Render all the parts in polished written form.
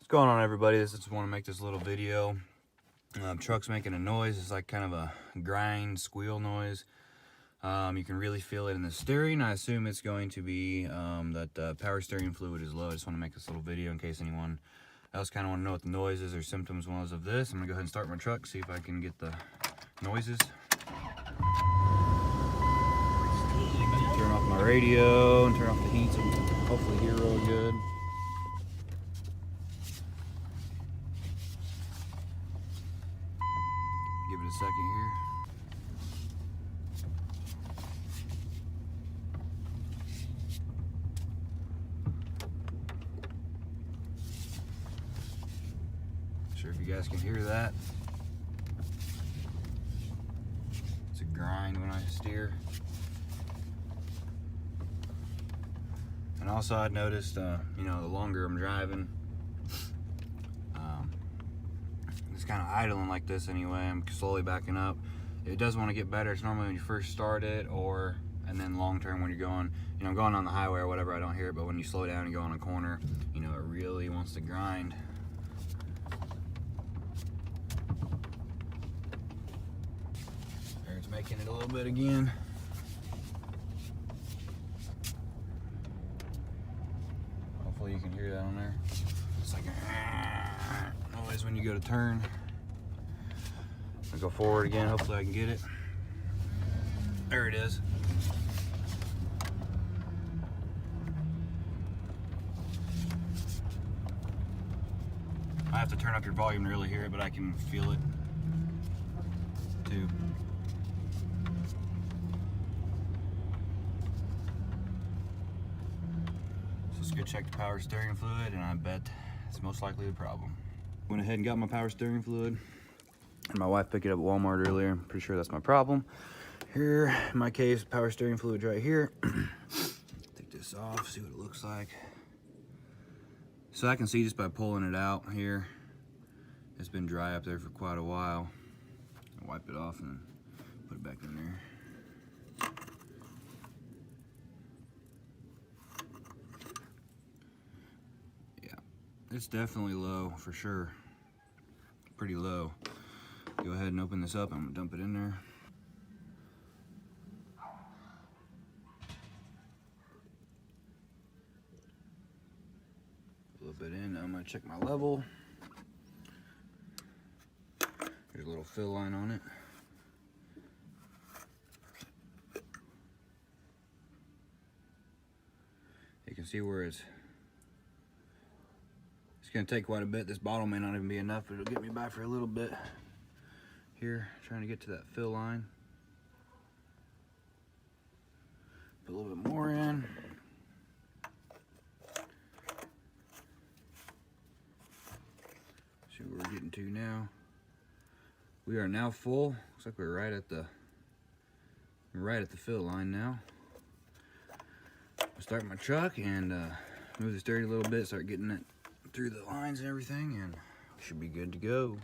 What's going on, everybody? Just want to make this little video. Truck's making a noise. It's like kind of a grind, squeal noise. You can really feel it in the steering. I assume it's going to be that power steering fluid is low. I just want to make this little video in case anyone else kind of want to know what the noise is or symptoms was of this. I'm going to go ahead and start my truck, see if I can get the noises. Turn off my radio and turn off the heat so we can hopefully hear really good. Give it a second here. Not sure if you guys can hear that. It's a grind when I steer. And also I noticed, you know, the longer I'm driving, it's kind of idling like this anyway. I'm slowly backing up. It does want to get better. It's normally when you first start it, and then long term when you're going, you know, going on the highway or whatever, I don't hear it, but when you slow down and go on a corner, you know, it really wants to grind. There, it's making it a little bit again. Hopefully you can hear that on there. It's like a noise when you go to turn. I'll go forward again. Hopefully I can get it. There it is. I have to turn up your volume to really hear it, but I can feel it too. So let's go check the power steering fluid, and I bet it's most likely the problem. Went ahead and got my power steering fluid, and my wife picked it up at Walmart earlier. I'm pretty sure that's my problem. Here, in my case, power steering fluid right here. Take this off, see what it looks like. So I can see just by pulling it out here, it's been dry up there for quite a while. I'll wipe it off and put it back in there. It's definitely low for sure. Pretty low. Go ahead and open this up. I'm gonna dump it in there. A little bit in. I'm gonna check my level. There's a little fill line on it. You can see where it's gonna take quite a bit. This bottle may not even be enough, but it'll get me by for a little bit. Here, trying to get to that fill line. Put a little bit more in. See where we're getting to now. We are now full. Looks like we're right at the fill line now. I'll start my truck and move the steering a little bit, start getting it through the lines and everything, and should be good to go.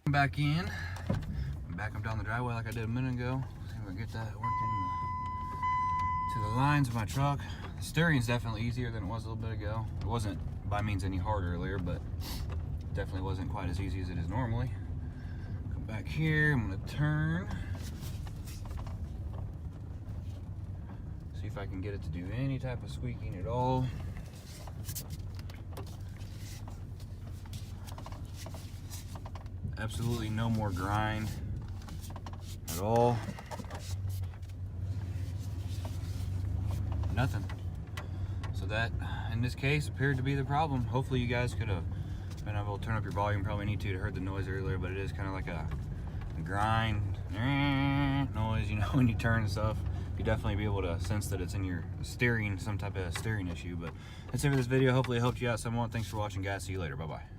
I'm back in. I'm back up down the driveway like I did a minute ago. See if I can get that working to the lines of my truck. The steering's definitely easier than it was a little bit ago. It wasn't by means any harder earlier, but definitely wasn't quite as easy as it is normally. Come back here, I'm gonna turn. See if I can get it to do any type of squeaking at all. Absolutely no more grind at all. Nothing. So that, in this case, appeared to be the problem. Hopefully you guys could have been able to turn up your volume. Probably need to heard the noise earlier, but it is kind of like a grind noise, you know, when you turn and stuff. You definitely be able to sense that it's in your steering, some type of steering issue. But that's it for this video. Hopefully it helped you out somewhat. Thanks for watching, guys. See you later. Bye-bye.